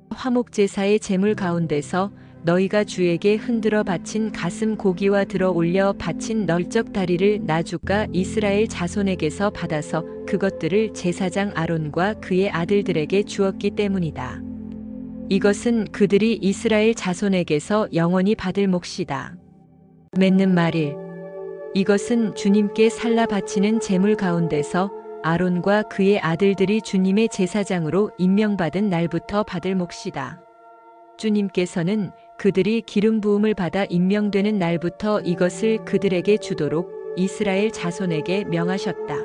화목제사의 제물 가운데서 너희가 주에게 흔들어 바친 가슴 고기와 들어 올려 바친 널쩍 다리를 나주가 이스라엘 자손에게서 받아서 그것들을 제사장 아론과 그의 아들들에게 주었기 때문이다. 이것은 그들이 이스라엘 자손에게서 영원히 받을 몫이다. 맺는 말일. 이것은 주님께 살라 바치는 제물 가운데서 아론과 그의 아들들이 주님의 제사장으로 임명받은 날부터 받을 몫이다. 주님께서는 그들이 기름 부음을 받아 임명되는 날부터 이것을 그들에게 주도록 이스라엘 자손에게 명하셨다.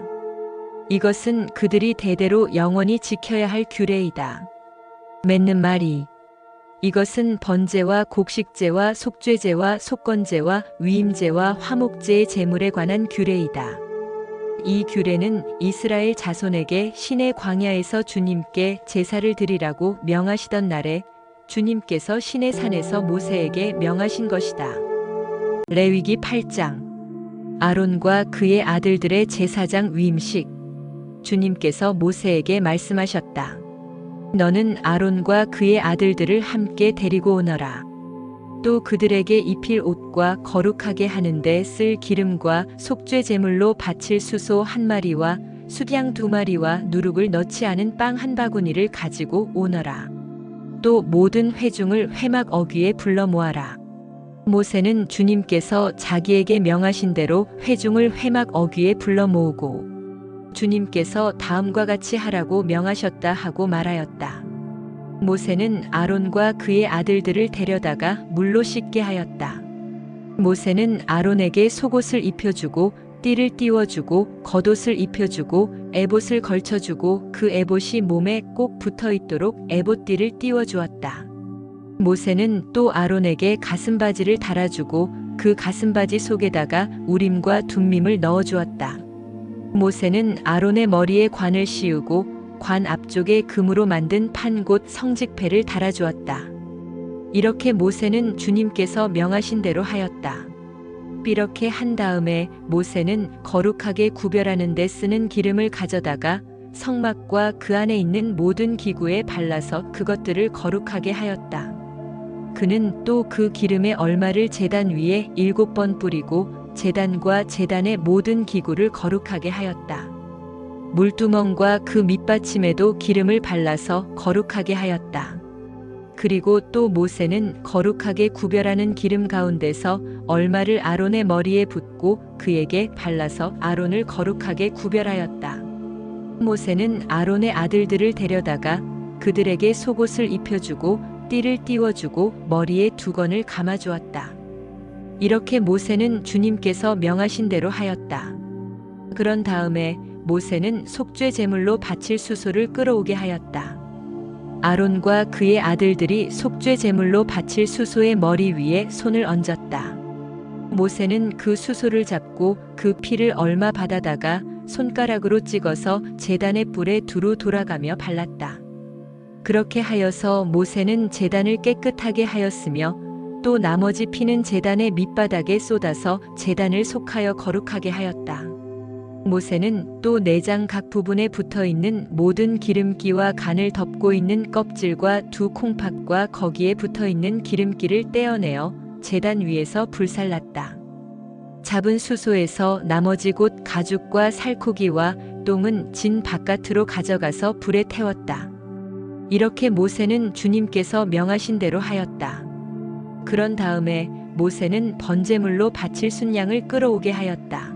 이것은 그들이 대대로 영원히 지켜야 할 규례이다. 맺는 말이 이것은 번제와 곡식제와 속죄제와 속건제와 위임제와 화목제의 제물에 관한 규례이다. 이 규례는 이스라엘 자손에게 시내 광야에서 주님께 제사를 드리라고 명하시던 날에 주님께서 시내 산에서 모세에게 명하신 것이다. 레위기 8장 아론과 그의 아들들의 제사장 위임식. 주님께서 모세에게 말씀하셨다. 너는 아론과 그의 아들들을 함께 데리고 오너라. 또 그들에게 입힐 옷과 거룩하게 하는데 쓸 기름과 속죄 제물로 바칠 수소 1마리와 수양 2마리와 누룩을 넣지 않은 빵 1바구니를 가지고 오너라. 또 모든 회중을 회막 어귀에 불러 모아라. 모세는 주님께서 자기에게 명하신 대로 회중을 회막 어귀에 불러 모으고 주님께서 다음과 같이 하라고 명하셨다 하고 말하였다. 모세는 아론과 그의 아들들을 데려다가 물로 씻게 하였다. 모세는 아론에게 속옷을 입혀주고 띠를 띄워주고 겉옷을 입혀주고 에봇을 걸쳐주고 그 에봇이 몸에 꼭 붙어있도록 에봇띠를 띄워주었다. 모세는 또 아론에게 가슴바지를 달아주고 그 가슴바지 속에다가 우림과 둠밈을 넣어주었다. 모세는 아론의 머리에 관을 씌우고 관 앞쪽에 금으로 만든 판 곧 성직패를 달아주었다. 이렇게 모세는 주님께서 명하신 대로 하였다. 이렇게 한 다음에 모세는 거룩하게 구별하는 데 쓰는 기름을 가져다가 성막과 그 안에 있는 모든 기구에 발라서 그것들을 거룩하게 하였다. 그는 또 그 기름의 얼마를 제단 위에 7번 뿌리고 제단과 제단의 모든 기구를 거룩하게 하였다. 물두멍과 그 밑받침에도 기름을 발라서 거룩하게 하였다. 그리고 또 모세는 거룩하게 구별하는 기름 가운데서 얼마를 아론의 머리에 붓고 그에게 발라서 아론을 거룩하게 구별하였다. 모세는 아론의 아들들을 데려다가 그들에게 속옷을 입혀주고 띠를 띄워주고 머리에 두건을 감아주었다. 이렇게 모세는 주님께서 명하신 대로 하였다. 그런 다음에 모세는 속죄 제물로 바칠 수소를 끌어오게 하였다. 아론과 그의 아들들이 속죄 제물로 바칠 수소의 머리 위에 손을 얹었다. 모세는 그 수소를 잡고 그 피를 얼마 받아다가 손가락으로 찍어서 제단의 뿔에 두루 돌아가며 발랐다. 그렇게 하여서 모세는 제단을 깨끗하게 하였으며 또 나머지 피는 제단의 밑바닥에 쏟아서 제단을 속하여 거룩하게 하였다. 모세는 또 내장 각 부분에 붙어있는 모든 기름기와 간을 덮고 있는 껍질과 두 콩팥과 거기에 붙어있는 기름기를 떼어내어 제단 위에서 불살랐다. 잡은 수소에서 나머지 곧 가죽과 살코기와 똥은 진 바깥으로 가져가서 불에 태웠다. 이렇게 모세는 주님께서 명하신 대로 하였다. 그런 다음에 모세는 번제물로 바칠 순양을 끌어오게 하였다.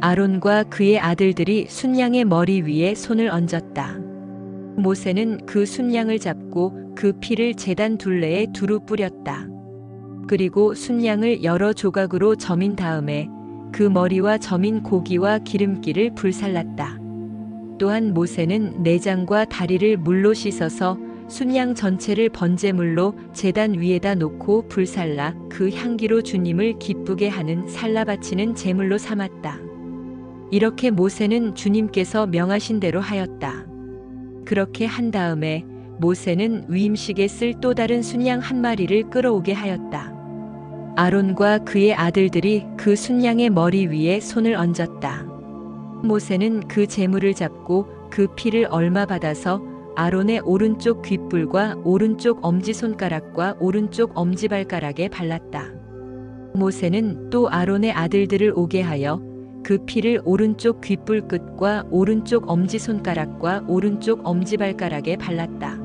아론과 그의 아들들이 순양의 머리 위에 손을 얹었다. 모세는 그 순양을 잡고 그 피를 제단 둘레에 두루 뿌렸다. 그리고 순양을 여러 조각으로 저민 다음에 그 머리와 저민 고기와 기름기를 불살랐다. 또한 모세는 내장과 다리를 물로 씻어서 순양 전체를 번제물로 제단 위에다 놓고 불살라 그 향기로 주님을 기쁘게 하는 살라 바치는 제물로 삼았다. 이렇게 모세는 주님께서 명하신 대로 하였다. 그렇게 한 다음에 모세는 위임식에 쓸 또 다른 순양 1마리를 끌어오게 하였다. 아론과 그의 아들들이 그 순양의 머리 위에 손을 얹었다. 모세는 그 제물을 잡고 그 피를 얼마 받아서 아론의 오른쪽 귓불과 오른쪽 엄지손가락과 오른쪽 엄지발가락에 발랐다. 모세는 또 아론의 아들들을 오게 하여 그 피를 오른쪽 귓불 끝과 오른쪽 엄지손가락과 오른쪽 엄지발가락에 발랐다.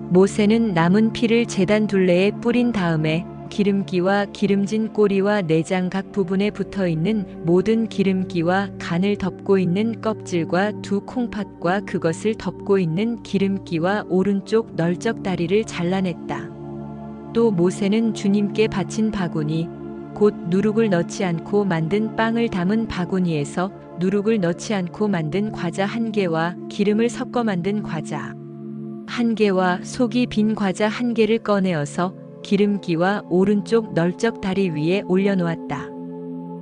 모세는 남은 피를 제단 둘레에 뿌린 다음에 기름기와 기름진 꼬리와 내장 각 부분에 붙어 있는 모든 기름기와 간을 덮고 있는 껍질과 두 콩팥과 그것을 덮고 있는 기름기와 오른쪽 널쩍 다리를 잘라냈다. 또 모세는 주님께 바친 바구니, 곧 누룩을 넣지 않고 만든 빵을 담은 바구니에서 누룩을 넣지 않고 만든 과자 1개와 기름을 섞어 만든 과자 1개와 속이 빈 과자 1개를 꺼내어서 기름기와 오른쪽 널쩍 다리 위에 올려놓았다.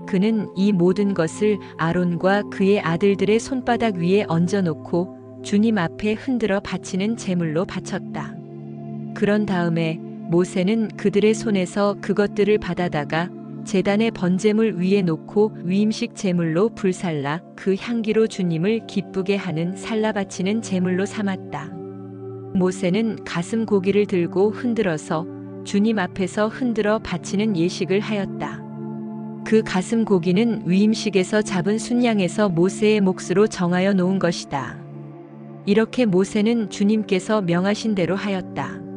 그는 이 모든 것을 아론과 그의 아들들의 손바닥 위에 얹어놓고 주님 앞에 흔들어 바치는 제물로 바쳤다. 그런 다음에 모세는 그들의 손에서 그것들을 받아다가 제단의 번제물 위에 놓고 위임식 제물로 불살라 그 향기로 주님을 기쁘게 하는 살라 바치는 제물로 삼았다. 모세는 가슴 고기를 들고 흔들어서 주님 앞에서 흔들어 바치는 예식을 하였다. 그 가슴 고기는 위임식에서 잡은 순양에서 모세의 몫으로 정하여 놓은 것이다. 이렇게 모세는 주님께서 명하신 대로 하였다.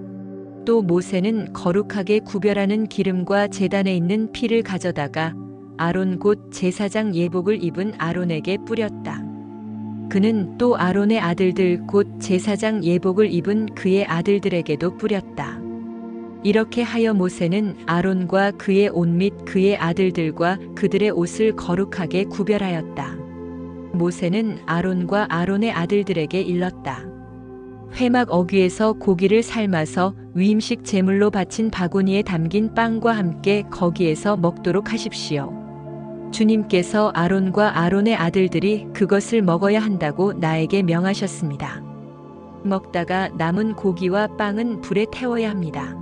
또 모세는 거룩하게 구별하는 기름과 제단에 있는 피를 가져다가 아론 곧 제사장 예복을 입은 아론에게 뿌렸다. 그는 또 아론의 아들들 곧 제사장 예복을 입은 그의 아들들에게도 뿌렸다. 이렇게 하여 모세는 아론과 그의 옷 및 그의 아들들과 그들의 옷을 거룩하게 구별하였다. 모세는 아론과 아론의 아들들에게 일렀다. 회막 어귀에서 고기를 삶아서 위임식 제물로 바친 바구니에 담긴 빵과 함께 거기에서 먹도록 하십시오. 주님께서 아론과 아론의 아들들이 그것을 먹어야 한다고 나에게 명하셨습니다. 먹다가 남은 고기와 빵은 불에 태워야 합니다.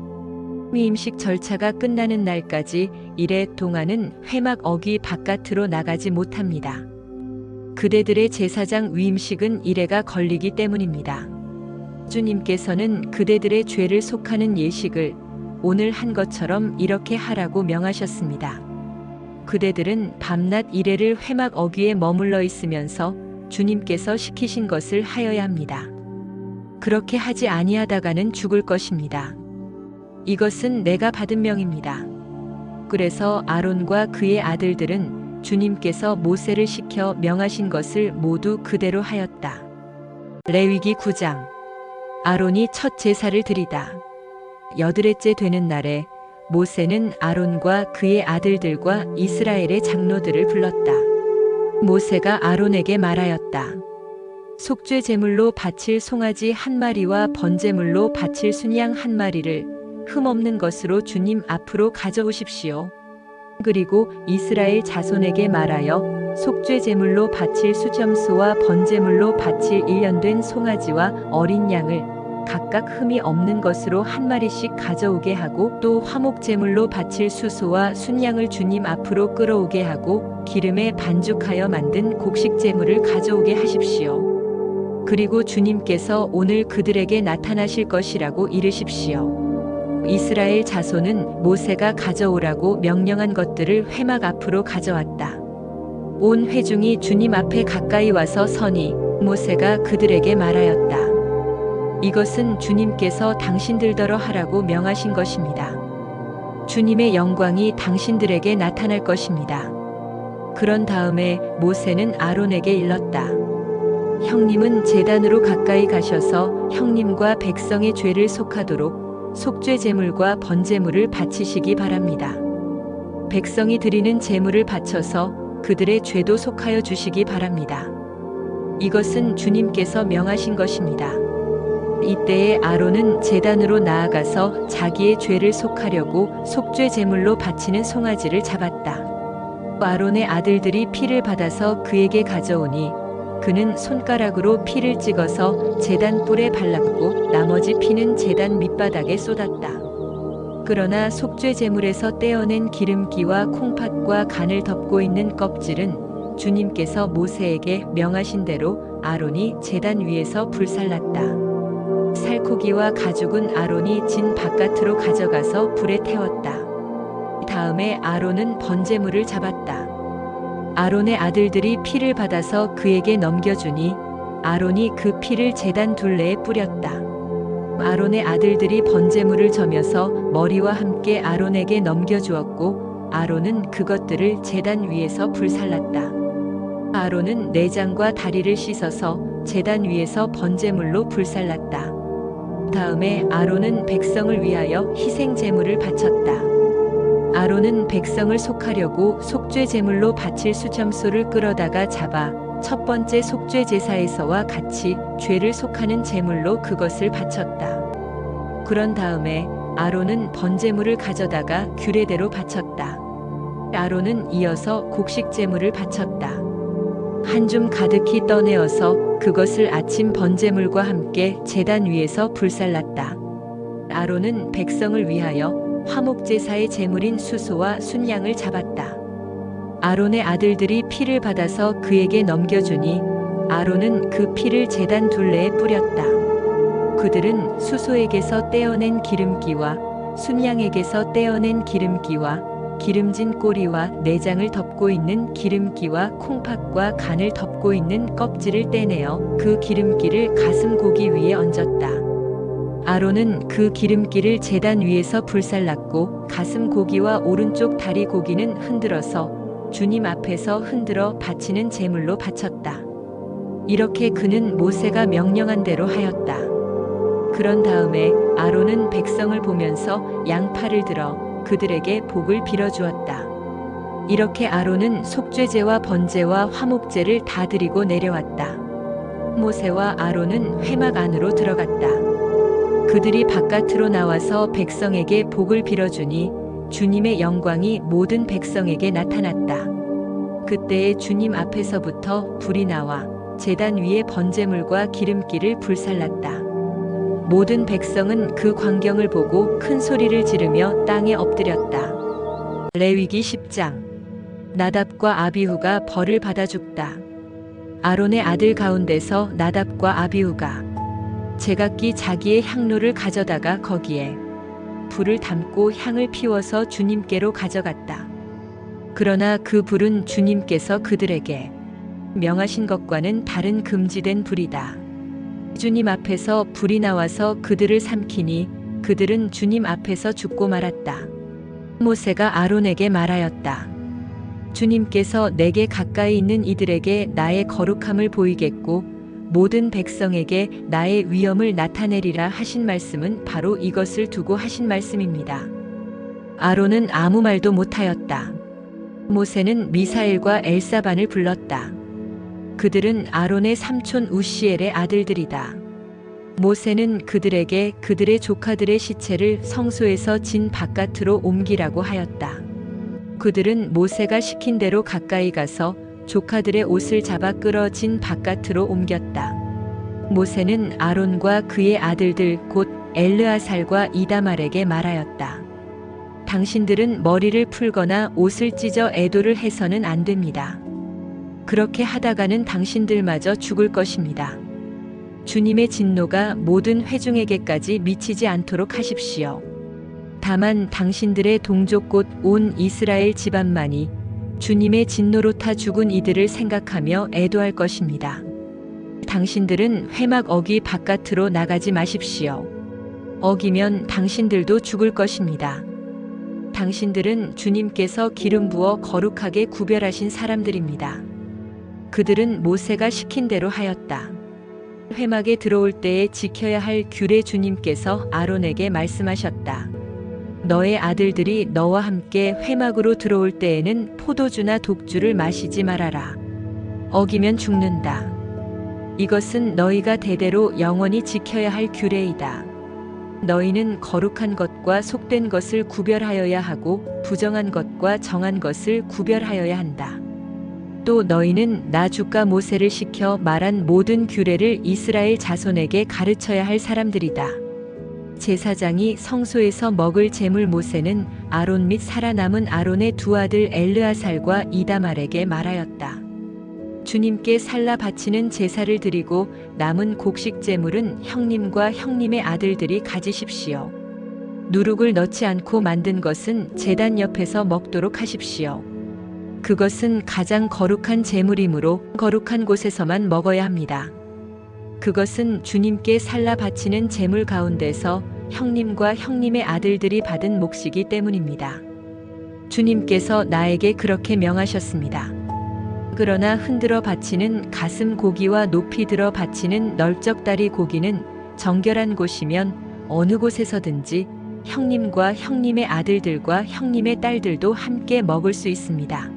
위임식 절차가 끝나는 날까지 이래 동안은 회막 어귀 바깥으로 나가지 못합니다. 그대들의 제사장 위임식은 이래가 걸리기 때문입니다. 주님께서는 그대들의 죄를 속하는 예식을 오늘 한 것처럼 이렇게 하라고 명하셨습니다. 그대들은 밤낮 이래를 회막 어귀에 머물러 있으면서 주님께서 시키신 것을 하여야 합니다. 그렇게 하지 아니하다가는 죽을 것입니다. 이것은 내가 받은 명입니다. 그래서 아론과 그의 아들들은 주님께서 모세를 시켜 명하신 것을 모두 그대로 하였다. 레위기 9장. 아론이 첫 제사를 드리다. 여드레째 되는 날에 모세는 아론과 그의 아들들과 이스라엘의 장로들을 불렀다. 모세가 아론에게 말하였다. 속죄 제물로 바칠 송아지 1마리와 번제물로 바칠 순양 1마리를 흠없는 것으로 주님 앞으로 가져오십시오. 그리고 이스라엘 자손에게 말하여 속죄 제물로 바칠 수점소와 번제물로 바칠 1년 된 송아지와 어린 양을 각각 흠이 없는 것으로 1마리씩 가져오게 하고 또 화목 제물로 바칠 수소와 순양을 주님 앞으로 끌어오게 하고 기름에 반죽하여 만든 곡식 제물을 가져오게 하십시오. 그리고 주님께서 오늘 그들에게 나타나실 것이라고 이르십시오. 이스라엘 자손은 모세가 가져오라고 명령한 것들을 회막 앞으로 가져왔다. 온 회중이 주님 앞에 가까이 와서 서니 모세가 그들에게 말하였다. 이것은 주님께서 당신들더러 하라고 명하신 것입니다. 주님의 영광이 당신들에게 나타날 것입니다. 그런 다음에 모세는 아론에게 일렀다. 형님은 제단으로 가까이 가셔서 형님과 백성의 죄를 속하도록 속죄 제물과 번제물을 바치시기 바랍니다. 백성이 드리는 제물을 바쳐서 그들의 죄도 속하여 주시기 바랍니다. 이것은 주님께서 명하신 것입니다. 이때에 아론은 제단으로 나아가서 자기의 죄를 속하려고 속죄 제물로 바치는 송아지를 잡았다. 아론의 아들들이 피를 받아서 그에게 가져오니 그는 손가락으로 피를 찍어서 제단 뿔에 발랐고 나머지 피는 제단 밑바닥에 쏟았다. 그러나 속죄 제물에서 떼어낸 기름기와 콩팥과 간을 덮고 있는 껍질은 주님께서 모세에게 명하신 대로 아론이 제단 위에서 불살랐다. 살코기와 가죽은 아론이 진 바깥으로 가져가서 불에 태웠다. 다음에 아론은 번제물을 잡았다. 아론의 아들들이 피를 받아서 그에게 넘겨주니 아론이 그 피를 제단 둘레에 뿌렸다. 아론의 아들들이 번제물을 저며서 머리와 함께 아론에게 넘겨주었고 아론은 그것들을 제단 위에서 불살랐다. 아론은 내장과 다리를 씻어서 제단 위에서 번제물로 불살랐다. 다음에 아론은 백성을 위하여 희생 제물을 바쳤다. 아론은 백성을 속하려고 속죄 제물로 바칠 수점소를 끌어다가 잡아 첫 번째 속죄 제사에서와 같이 죄를 속하는 제물로 그것을 바쳤다. 그런 다음에 아론은 번제물을 가져다가 규례대로 바쳤다. 아론은 이어서 곡식 제물을 바쳤다. 한 줌 가득히 떠내어서 그것을 아침 번제물과 함께 제단 위에서 불살랐다. 아론은 백성을 위하여 화목제사의 제물인 수소와 순양을 잡았다. 아론의 아들들이 피를 받아서 그에게 넘겨주니 아론은 그 피를 제단 둘레에 뿌렸다. 그들은 수소에게서 떼어낸 기름기와 순양에게서 떼어낸 기름기와 기름진 꼬리와 내장을 덮고 있는 기름기와 콩팥과 간을 덮고 있는 껍질을 떼내어 그 기름기를 가슴 고기 위에 얹었다. 아론은 그 기름기를 제단 위에서 불살랐고 가슴 고기와 오른쪽 다리 고기는 흔들어서 주님 앞에서 흔들어 바치는 제물로 바쳤다. 이렇게 그는 모세가 명령한 대로 하였다. 그런 다음에 아론은 백성을 보면서 양팔을 들어 그들에게 복을 빌어주었다. 이렇게 아론은 속죄제와 번제와 화목제를 다 드리고 내려왔다. 모세와 아론은 회막 안으로 들어갔다. 그들이 바깥으로 나와서 백성에게 복을 빌어주니 주님의 영광이 모든 백성에게 나타났다. 그때에 주님 앞에서부터 불이 나와 제단 위에 번제물과 기름기를 불살랐다. 모든 백성은 그 광경을 보고 큰 소리를 지르며 땅에 엎드렸다. 레위기 10장. 나답과 아비후가 벌을 받아 죽다. 아론의 아들 가운데서 나답과 아비후가 제각기 자기의 향로를 가져다가 거기에 불을 담고 향을 피워서 주님께로 가져갔다. 그러나 그 불은 주님께서 그들에게 명하신 것과는 다른 금지된 불이다. 주님 앞에서 불이 나와서 그들을 삼키니 그들은 주님 앞에서 죽고 말았다. 모세가 아론에게 말하였다. 주님께서 내게 가까이 있는 이들에게 나의 거룩함을 보이겠고 모든 백성에게 나의 위엄을 나타내리라 하신 말씀은 바로 이것을 두고 하신 말씀입니다. 아론은 아무 말도 못하였다. 모세는 미사엘과 엘사반을 불렀다. 그들은 아론의 삼촌 우시엘의 아들들이다. 모세는 그들에게 그들의 조카들의 시체를 성소에서 진 바깥으로 옮기라고 하였다. 그들은 모세가 시킨 대로 가까이 가서 조카들의 옷을 잡아 끌어 진 바깥으로 옮겼다. 모세는 아론과 그의 아들들 곧 엘르아살과 이다말에게 말하였다. 당신들은 머리를 풀거나 옷을 찢어 애도를 해서는 안 됩니다. 그렇게 하다가는 당신들마저 죽을 것입니다. 주님의 진노가 모든 회중에게까지 미치지 않도록 하십시오. 다만 당신들의 동족 곧 온 이스라엘 집안만이 주님의 진노로 타 죽은 이들을 생각하며 애도할 것입니다. 당신들은 회막 어귀 바깥으로 나가지 마십시오. 어기면 당신들도 죽을 것입니다. 당신들은 주님께서 기름 부어 거룩하게 구별하신 사람들입니다. 그들은 모세가 시킨 대로 하였다. 회막에 들어올 때에 지켜야 할 규례 주님께서 아론에게 말씀하셨다. 너의 아들들이 너와 함께 회막으로 들어올 때에는 포도주나 독주를 마시지 말아라. 어기면 죽는다. 이것은 너희가 대대로 영원히 지켜야 할 규례이다. 너희는 거룩한 것과 속된 것을 구별하여야 하고 부정한 것과 정한 것을 구별하여야 한다. 또 너희는 나 주가 모세를 시켜 말한 모든 규례를 이스라엘 자손에게 가르쳐야 할 사람들이다. 제사장이 성소에서 먹을 제물 모세는 아론 및 살아남은 아론의 두 아들 엘르아살과 이다말에게 말하였다. 주님께 살라 바치는 제사를 드리고 남은 곡식 제물은 형님과 형님의 아들들이 가지십시오. 누룩을 넣지 않고 만든 것은 제단 옆에서 먹도록 하십시오. 그것은 가장 거룩한 제물이므로 거룩한 곳에서만 먹어야 합니다. 그것은 주님께 살라 바치는 제물 가운데서 형님과 형님의 아들들이 받은 몫이기 때문입니다. 주님께서 나에게 그렇게 명하셨습니다. 그러나 흔들어 바치는 가슴 고기와 높이 들어 바치는 널쩍다리 고기는 정결한 곳이면 어느 곳에서든지 형님과 형님의 아들들과 형님의 딸들도 함께 먹을 수 있습니다.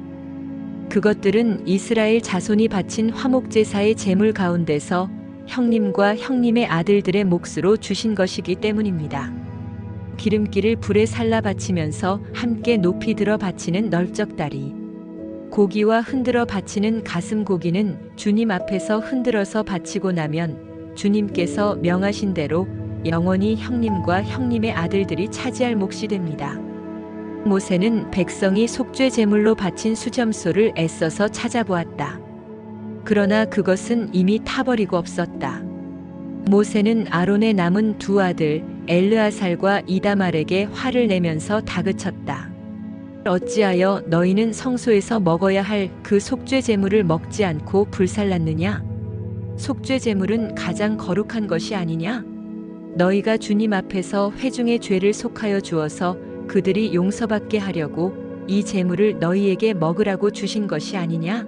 그것들은 이스라엘 자손이 바친 화목제사의 제물 가운데서 형님과 형님의 아들들의 몫으로 주신 것이기 때문입니다. 기름기를 불에 살라 바치면서 함께 높이 들어 바치는 널쩍다리 고기와 흔들어 바치는 가슴 고기는 주님 앞에서 흔들어서 바치고 나면 주님께서 명하신 대로 영원히 형님과 형님의 아들들이 차지할 몫이 됩니다. 모세는 백성이 속죄 제물로 바친 수점소를 애써서 찾아보았다. 그러나 그것은 이미 타버리고 없었다. 모세는 아론의 남은 두 아들 엘르아살과 이다말에게 화를 내면서 다그쳤다. 어찌하여 너희는 성소에서 먹어야 할 그 속죄 제물을 먹지 않고 불살랐느냐? 속죄 제물은 가장 거룩한 것이 아니냐? 너희가 주님 앞에서 회중의 죄를 속하여 주어서 그들이 용서받게 하려고 이 제물을 너희에게 먹으라고 주신 것이 아니냐?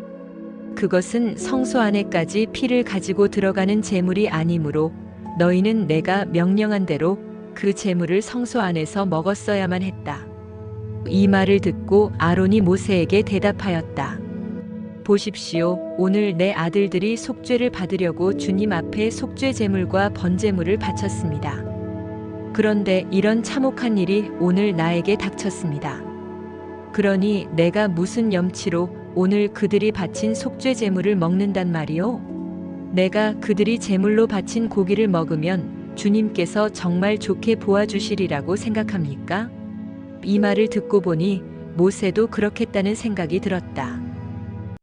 그것은 성소 안에까지 피를 가지고 들어가는 제물이 아니므로 너희는 내가 명령한 대로 그 제물을 성소 안에서 먹었어야만 했다. 이 말을 듣고 아론이 모세에게 대답하였다. 보십시오. 오늘 내 아들들이 속죄를 받으려고 주님 앞에 속죄 제물과 번제물을 바쳤습니다. 그런데 이런 참혹한 일이 오늘 나에게 닥쳤습니다. 그러니 내가 무슨 염치로 오늘 그들이 바친 속죄 제물을 먹는단 말이오? 내가 그들이 제물로 바친 고기를 먹으면 주님께서 정말 좋게 보아주시리라고 생각합니까? 이 말을 듣고 보니 모세도 그렇겠다는 생각이 들었다.